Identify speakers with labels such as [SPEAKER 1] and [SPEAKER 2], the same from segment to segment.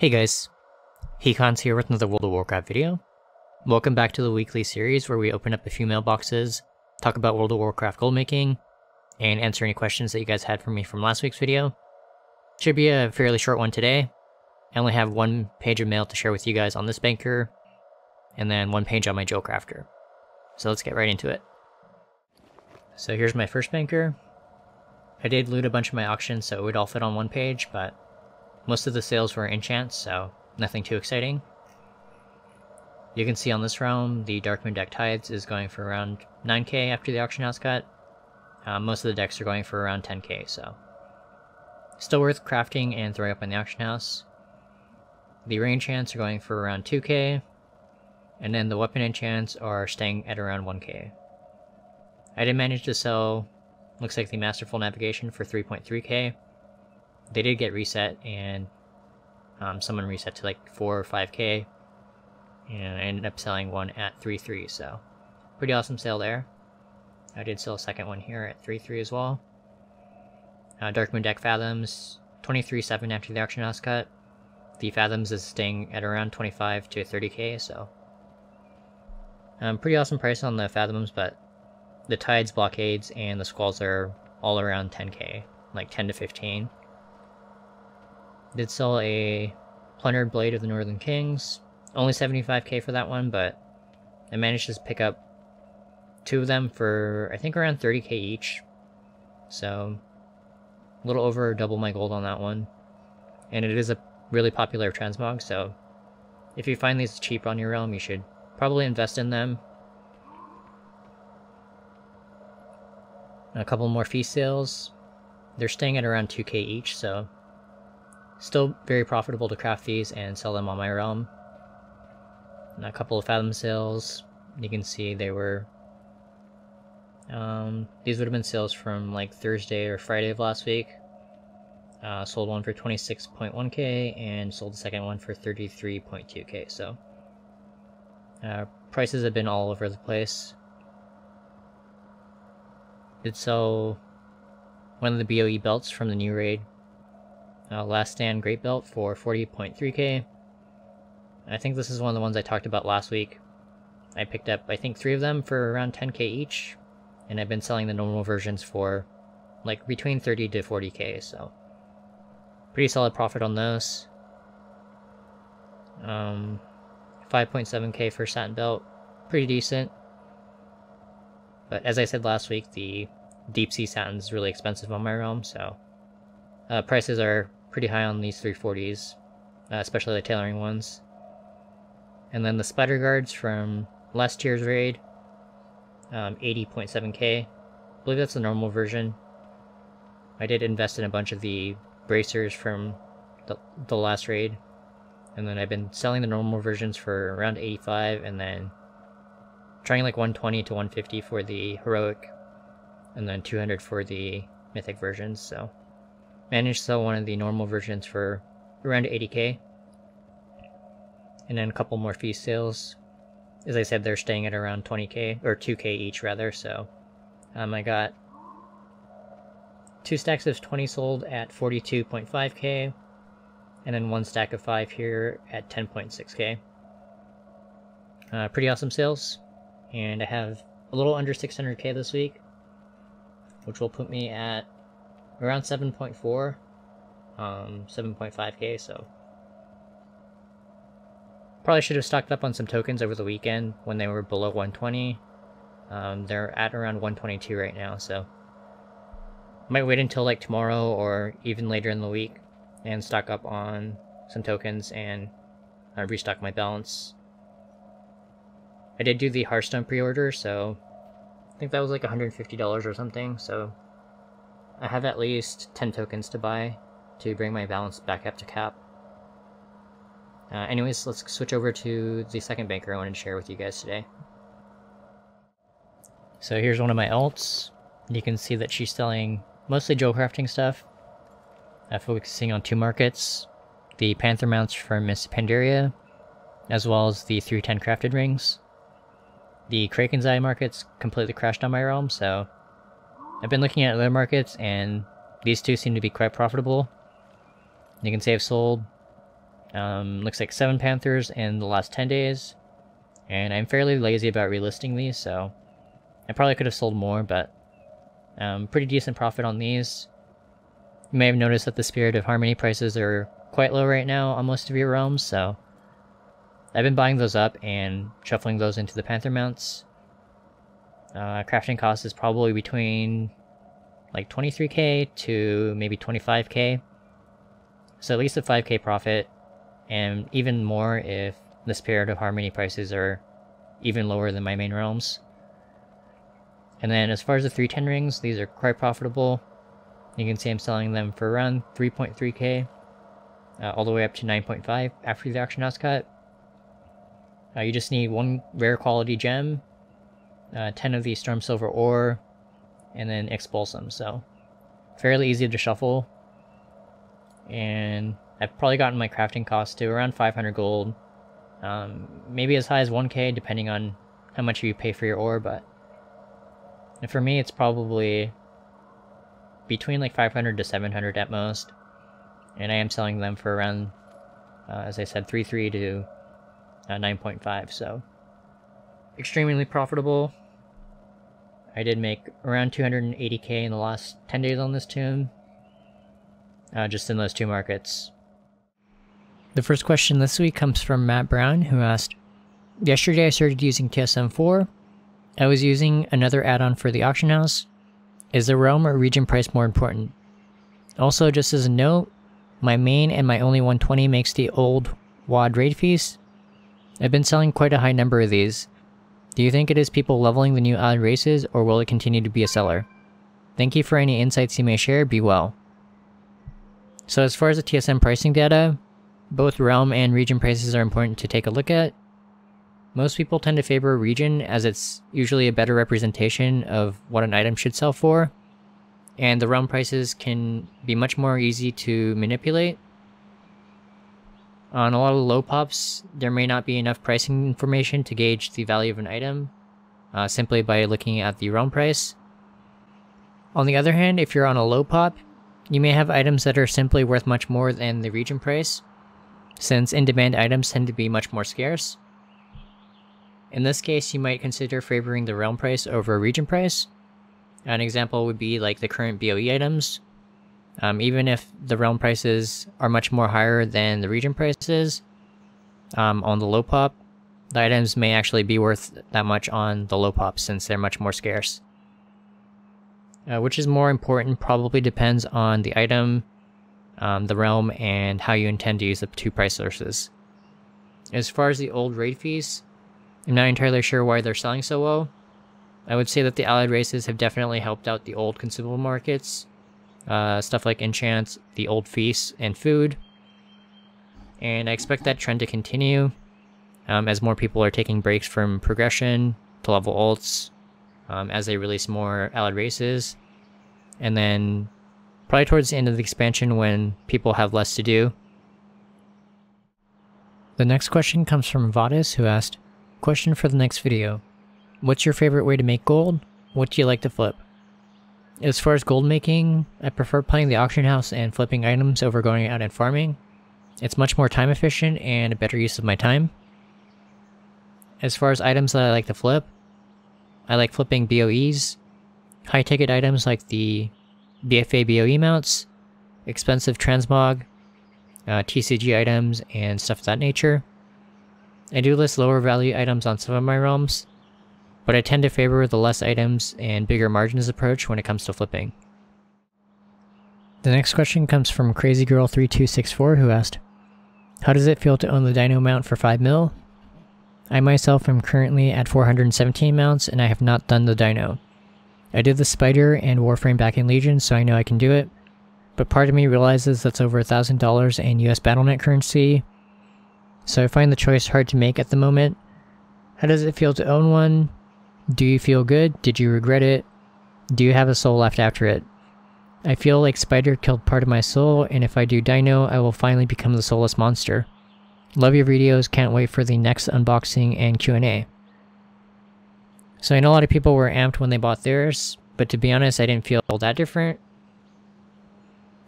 [SPEAKER 1] Hey guys, Hecons here with another World of Warcraft video. Welcome back to the weekly series where we open up a few mailboxes, talk about World of Warcraft gold making, and answer any questions that you guys had for me from last week's video. Should be a fairly short one today. I only have one page of mail to share with you guys on this banker, and then one page on my Joe Crafter. So let's get right into it. So here's my first banker. I did loot a bunch of my auctions so it would all fit on one page, but most of the sales were enchants, so nothing too exciting. You can see on this realm, the Darkmoon deck Tides is going for around 9k after the auction house cut. Most of the decks are going for around 10k, so still worth crafting and throwing up on the auction house. The rain enchants are going for around 2k, and then the weapon enchants are staying at around 1k. I did manage to sell, looks like the Masterful Navigation for 3.3k. They did get reset, and someone reset to like 4 or 5k, and I ended up selling one at 3.3, so pretty awesome sale there. I did sell a second one here at 3.3 as well. Darkmoon deck Fathoms, 23.7 after the auction house cut. The Fathoms is staying at around 25 to 30k, so pretty awesome price on the Fathoms, but the Tides, Blockades, and the Squalls are all around 10k, like 10 to 15. Did sell a Plundered Blade of the Northern Kings, only 75k for that one, but I managed to pick up two of them for I think around 30k each, so a little over double my gold on that one. And it is a really popular transmog, so if you find these cheap on your realm, you should probably invest in them. A couple more feast sales. They're staying at around 2k each, so still very profitable to craft these and sell them on my realm. And a couple of Fathom sales. You can see they were these would have been sales from like Thursday or Friday of last week. Sold one for 26.1k and sold the second one for 33.2k, so prices have been all over the place. Did sell one of the BOE belts from the new raid, Last Stand Great Belt, for 40.3k. I think this is one of the ones I talked about last week. I picked up I think 3 of them for around 10k each, and I've been selling the normal versions for like between 30 to 40k, so pretty solid profit on those. 5.7k for Satin Belt, pretty decent. But as I said last week, the Deep Sea Satin is really expensive on my realm, so prices are pretty high on these 340s, especially the tailoring ones. And then the Spider Guards from last year's raid, 80.7k. I believe that's the normal version. I did invest in a bunch of the bracers from the last raid, and then I've been selling the normal versions for around 85, and then trying like 120 to 150 for the heroic, and then 200 for the mythic versions, so managed to sell one of the normal versions for around 80k. And then a couple more feast sales. As I said, they're staying at around 20k, or 2k each rather, so I got 2 stacks of 20 sold at 42.5k, and then 1 stack of 5 here at 10.6k. Pretty awesome sales, and I have a little under 600k this week, which will put me at around 7.4, 7.5k, so probably should have stocked up on some tokens over the weekend when they were below 120. They're at around 122 right now, so might wait until like tomorrow or even later in the week and stock up on some tokens and restock my balance. I did do the Hearthstone pre-order, so I think that was like $150 or something, so I have at least 10 tokens to buy to bring my balance back up to cap. Anyways, let's switch over to the second banker I wanted to share with you guys today. So here's one of my alts. You can see that she's selling mostly Joe crafting stuff, focusing on 2 markets, the Panther mounts from Miss Pandaria, as well as the 310 crafted rings. The Kraken's Eye markets completely crashed on my realm, so I've been looking at other markets, and these two seem to be quite profitable. You can see I've sold Looks like 7 Panthers in the last 10 days. And I'm fairly lazy about relisting these, so I probably could have sold more, but pretty decent profit on these. You may have noticed that the Spirit of Harmony prices are quite low right now on most of your realms, so I've been buying those up and shuffling those into the Panther mounts. Crafting cost is probably between like 23k to maybe 25k. So at least a 5k profit, and even more if the Spirit of Harmony prices are even lower than my main realms. And then as far as the 310 rings, these are quite profitable. You can see I'm selling them for around 3.3k, all the way up to 9.5 after the auction house cut. You just need 1 rare quality gem, 10 of the Storm Silver ore, and then Expulsum, so fairly easy to shuffle. And I've probably gotten my crafting cost to around 500 gold, maybe as high as 1k depending on how much you pay for your ore, but for me it's probably between like 500 to 700 at most, and I am selling them for around, as I said, 3.3 to 9.5, so extremely profitable. I did make around 280k in the last 10 days on this tomb, just in those 2 markets. The first question this week comes from Matt Brown, who asked, yesterday I started using TSM 4. I was using another add-on for the auction house. Is the realm or region price more important? Also, just as a note, my main and my only 120 makes the old WoD raid feast. I've been selling quite a high number of these. Do you think it is people leveling the new allied races, or will it continue to be a seller? Thank you for any insights you may share. Be well. So as far as the TSM pricing data, both realm and region prices are important to take a look at. Most people tend to favor region as it's usually a better representation of what an item should sell for, and the realm prices can be much more easy to manipulate. On a lot of low pops, there may not be enough pricing information to gauge the value of an item, simply by looking at the realm price. On the other hand, if you're on a low pop, you may have items that are simply worth much more than the region price, since in-demand items tend to be much more scarce. In this case, you might consider favoring the realm price over a region price. An example would be like the current BOE items. Even if the realm prices are much more higher than the region prices, on the low pop, the items may actually be worth that much on the low pop since they're much more scarce. Which is more important probably depends on the item, the realm, and how you intend to use the 2 price sources. As far as the old raid fees, I'm not entirely sure why they're selling so well. I would say that the allied races have definitely helped out the old consumable markets, stuff like enchants, the old feasts, and food. And I expect that trend to continue, as more people are taking breaks from progression to level ults, as they release more allied races. And then probably towards the end of the expansion when people have less to do. The next question comes from Vadis, who asked, question for the next video. What's your favorite way to make gold? What do you like to flip? As far as gold making, I prefer playing the auction house and flipping items over going out and farming. It's much more time efficient and a better use of my time. As far as items that I like to flip, I like flipping BOEs, high ticket items like the BFA BOE mounts, expensive transmog, TCG items, and stuff of that nature. I do list lower value items on some of my realms, but I tend to favor the less items and bigger margins approach when it comes to flipping. The next question comes from CrazyGirl3264, who asked, how does it feel to own the dino mount for 5 mil? I myself am currently at 417 mounts and I have not done the dino. I did the spider and Warframe back in Legion, so I know I can do it, but part of me realizes that's over $1,000 in US BattleNet currency, so I find the choice hard to make at the moment. How does it feel to own one? Do you feel good? Did you regret it? Do you have a soul left after it? I feel like Spider killed part of my soul, and if I do Dino, I will finally become the soulless monster. Love your videos, can't wait for the next unboxing and Q&A. So I know a lot of people were amped when they bought theirs, but to be honest, I didn't feel that different.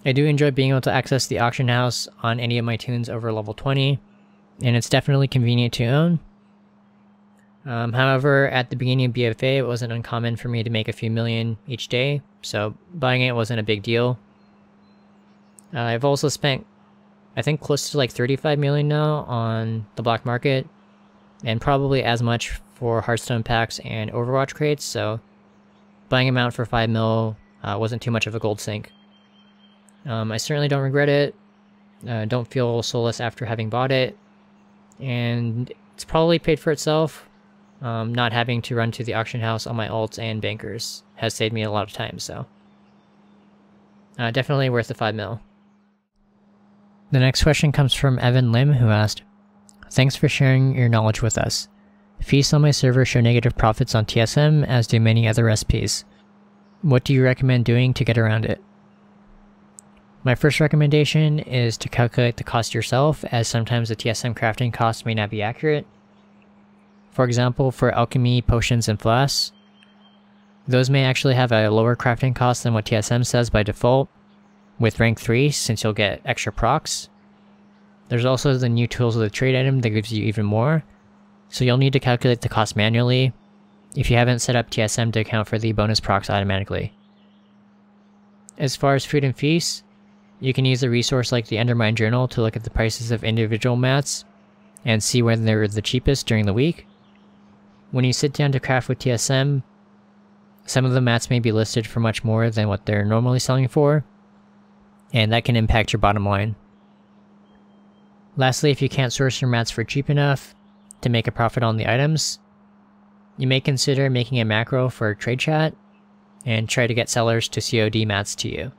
[SPEAKER 1] I do enjoy being able to access the auction house on any of my tunes over level 20, and it's definitely convenient to own. However, at the beginning of BFA, it wasn't uncommon for me to make a few million each day, so buying it wasn't a big deal. I've also spent, I think, close to like 35 million now on the black market, and probably as much for Hearthstone packs and Overwatch crates, so buying them out for 5 mil wasn't too much of a gold sink. I certainly don't regret it, don't feel soulless after having bought it, and it's probably paid for itself. Not having to run to the auction house on my alts and bankers has saved me a lot of time, so definitely worth the 5 mil. The next question comes from Evan Lim, who asked, "Thanks for sharing your knowledge with us. Fees on my server show negative profits on TSM, as do many other SPs. What do you recommend doing to get around it?" My first recommendation is to calculate the cost yourself, as sometimes the TSM crafting cost may not be accurate. For example, for alchemy, potions, and flasks, those may actually have a lower crafting cost than what TSM says by default, with rank 3, since you'll get extra procs. There's also the new tools of the trade item that gives you even more, so you'll need to calculate the cost manually if you haven't set up TSM to account for the bonus procs automatically. As far as food and feasts, you can use a resource like the Endermine Journal to look at the prices of individual mats and see when they're the cheapest during the week. When you sit down to craft with TSM, some of the mats may be listed for much more than what they're normally selling for, and that can impact your bottom line. Lastly, if you can't source your mats for cheap enough to make a profit on the items, you may consider making a macro for trade chat and try to get sellers to COD mats to you.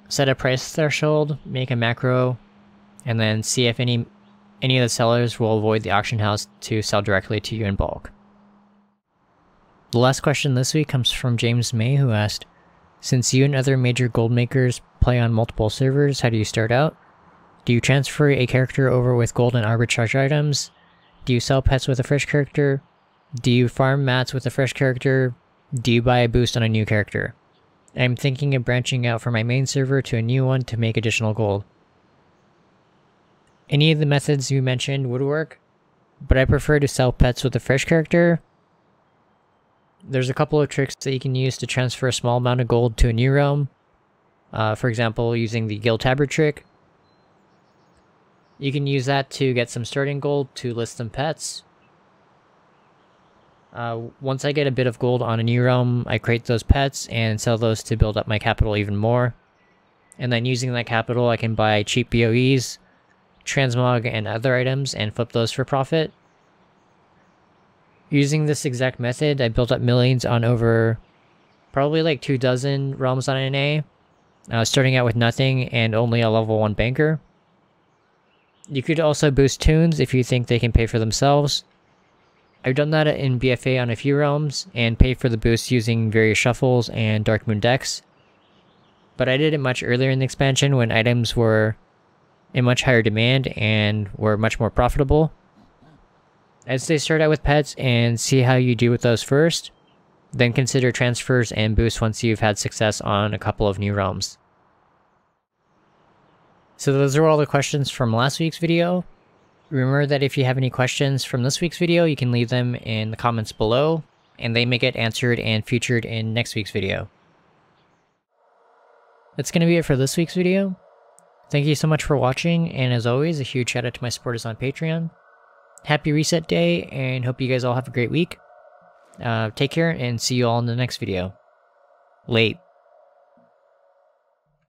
[SPEAKER 1] Set a price threshold, make a macro, and then see if any of the sellers will avoid the auction house to sell directly to you in bulk. The last question this week comes from James May, who asked, "Since you and other major gold makers play on multiple servers, how do you start out? Do you transfer a character over with gold and arbitrage items? Do you sell pets with a fresh character? Do you farm mats with a fresh character? Do you buy a boost on a new character? I'm thinking of branching out from my main server to a new one to make additional gold." Any of the methods you mentioned would work, but I prefer to sell pets with a fresh character. There's a couple of tricks that you can use to transfer a small amount of gold to a new realm. For example, using the Guild Tabard trick. You can use that to get some starting gold to list some pets. Once I get a bit of gold on a new realm, I create those pets and sell those to build up my capital even more. And then using that capital, I can buy cheap BOEs, transmog, and other items and flip those for profit. Using this exact method, I built up millions on over probably like 24 realms on NA, starting out with nothing and only a level 1 banker. You could also boost tunes if you think they can pay for themselves. I've done that in BFA on a few realms and paid for the boost using various shuffles and Dark Moon decks. But I did it much earlier in the expansion when items were in much higher demand and were much more profitable. I'd say start out with pets and see how you do with those first, then consider transfers and boosts once you've had success on a couple of new realms. So those are all the questions from last week's video. Remember that if you have any questions from this week's video, you can leave them in the comments below, and they may get answered and featured in next week's video. That's going to be it for this week's video. Thank you so much for watching, and as always, a huge shout out to my supporters on Patreon. Happy Reset Day, and hope you guys all have a great week. Take care, and see you all in the next video. Late.